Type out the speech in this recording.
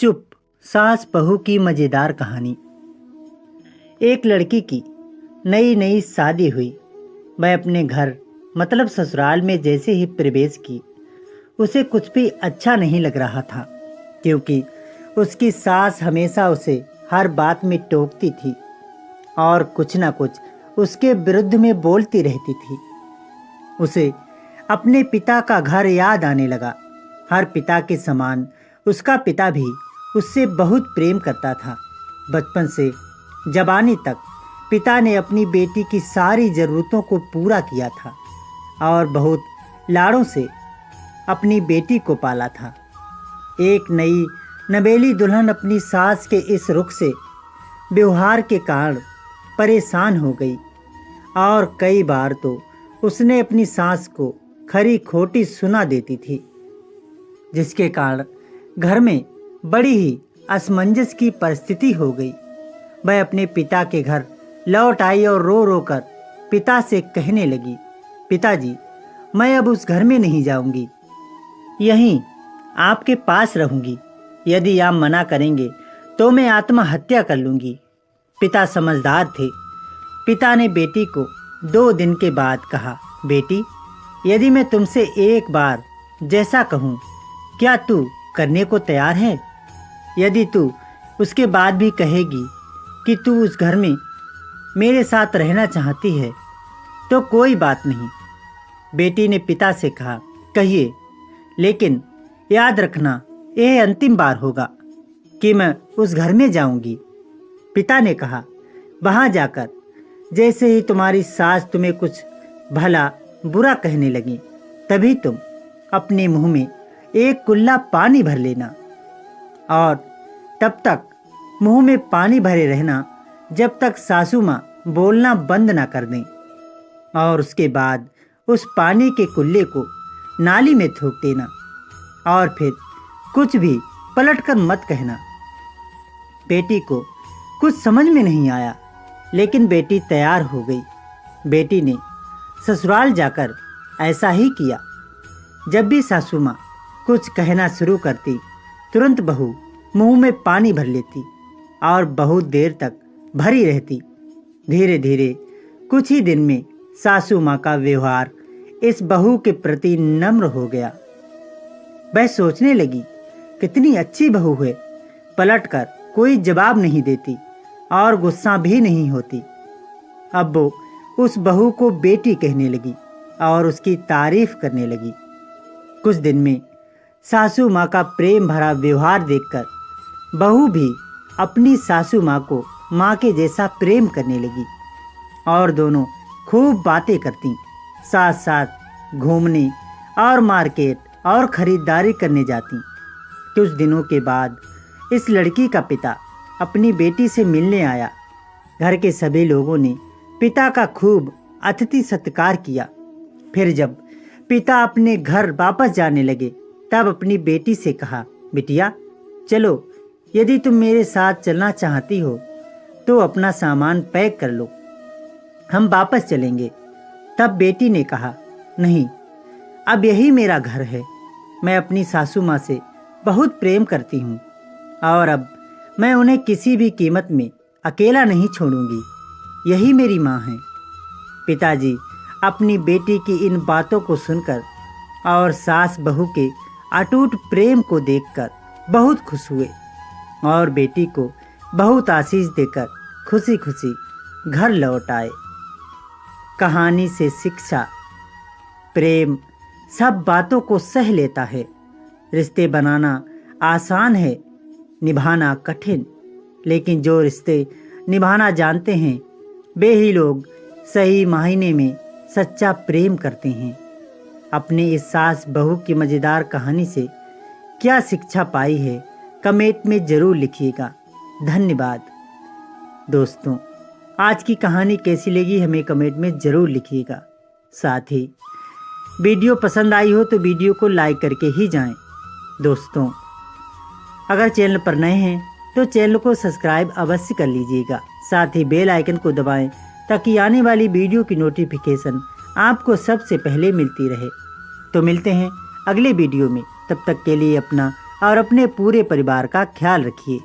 चुप सास बहू की मज़ेदार कहानी। एक लड़की की नई नई शादी हुई। वह अपने घर मतलब ससुराल में जैसे ही प्रवेश की, उसे कुछ भी अच्छा नहीं लग रहा था, क्योंकि उसकी सास हमेशा उसे हर बात में टोकती थी और कुछ ना कुछ उसके विरुद्ध में बोलती रहती थी। उसे अपने पिता का घर याद आने लगा। हर पिता के समान उसका पिता भी उससे बहुत प्रेम करता था। बचपन से जवानी तक पिता ने अपनी बेटी की सारी ज़रूरतों को पूरा किया था और बहुत लाड़ों से अपनी बेटी को पाला था। एक नई नवेली दुल्हन अपनी सास के इस रुख से व्यवहार के कारण परेशान हो गई और कई बार तो उसने अपनी सास को खरी खोटी सुना देती थी, जिसके कारण घर में बड़ी ही असमंजस की परिस्थिति हो गई। वह अपने पिता के घर लौट आई और रो रो कर पिता से कहने लगी, पिताजी, मैं अब उस घर में नहीं जाऊंगी, यहीं आपके पास रहूंगी। यदि आप मना करेंगे तो मैं आत्महत्या कर लूंगी। पिता समझदार थे। पिता ने बेटी को 2 दिन के बाद कहा, बेटी, यदि मैं तुमसे एक बार जैसा कहूँ, क्या तू करने को तैयार है? यदि तू उसके बाद भी कहेगी कि तू उस घर में मेरे साथ रहना चाहती है तो कोई बात नहीं। बेटी ने पिता से कहा, कहिए, लेकिन याद रखना यह अंतिम बार होगा कि मैं उस घर में जाऊंगी। पिता ने कहा, वहां जाकर जैसे ही तुम्हारी सास तुम्हें कुछ भला बुरा कहने लगी, तभी तुम अपने मुंह में एक कुल्ला पानी भर लेना और तब तक मुंह में पानी भरे रहना जब तक सासू माँ बोलना बंद ना कर दें, और उसके बाद उस पानी के कुल्ले को नाली में थूक देना और फिर कुछ भी पलटकर मत कहना। बेटी को कुछ समझ में नहीं आया, लेकिन बेटी तैयार हो गई। बेटी ने ससुराल जाकर ऐसा ही किया। जब भी सासू माँ कुछ कहना शुरू करती, तुरंत बहू मुंह में पानी भर लेती और बहुत देर तक भरी रहती। धीरे धीरे कुछ ही दिन में सासू माँ का व्यवहार इस बहू के प्रति नम्र हो गया। वह सोचने लगी, कितनी अच्छी बहू है, पलटकर कोई जवाब नहीं देती और गुस्सा भी नहीं होती। अब वो उस बहू को बेटी कहने लगी और उसकी तारीफ करने लगी। कुछ दिन में सासू माँ का प्रेम भरा व्यवहार देखकर बहू भी अपनी सासू माँ को माँ के जैसा प्रेम करने लगी और दोनों खूब बातें करती, साथ साथ घूमने और मार्केट और खरीदारी करने जाती। कुछ दिनों के बाद इस लड़की का पिता अपनी बेटी से मिलने आया। घर के सभी लोगों ने पिता का खूब अतिथि सत्कार किया। फिर जब पिता अपने घर वापस जाने लगे, तब अपनी बेटी से कहा, बिटिया, चलो, यदि तुम मेरे साथ चलना चाहती हो तो अपना सामान पैक कर लो, हम वापस चलेंगे। तब बेटी ने कहा, नहीं, अब यही मेरा घर है। मैं अपनी सासू माँ से बहुत प्रेम करती हूँ और अब मैं उन्हें किसी भी कीमत में अकेला नहीं छोड़ूंगी। यही मेरी माँ है। पिताजी अपनी बेटी की इन बातों को सुनकर और सास बहू के अटूट प्रेम को देखकर बहुत खुश हुए और बेटी को बहुत आशीष देकर खुशी खुशी घर लौट आए। कहानी से शिक्षा, प्रेम सब बातों को सह लेता है। रिश्ते बनाना आसान है, निभाना कठिन, लेकिन जो रिश्ते निभाना जानते हैं वे ही लोग सही मायने में सच्चा प्रेम करते हैं। अपने इस सास बहू की मज़ेदार कहानी से क्या शिक्षा पाई है, कमेंट में ज़रूर लिखिएगा। धन्यवाद। दोस्तों, आज की कहानी कैसी लगी हमें कमेंट में ज़रूर लिखिएगा। साथ ही वीडियो पसंद आई हो तो वीडियो को लाइक करके ही जाएं। दोस्तों, अगर चैनल पर नए हैं तो चैनल को सब्सक्राइब अवश्य कर लीजिएगा। साथ ही बेल आइकन को दबाएं ताकि आने वाली वीडियो की नोटिफिकेशन आपको सबसे पहले मिलती रहे। तो मिलते हैं अगले वीडियो में, तब तक के लिए अपना और अपने पूरे परिवार का ख्याल रखिए।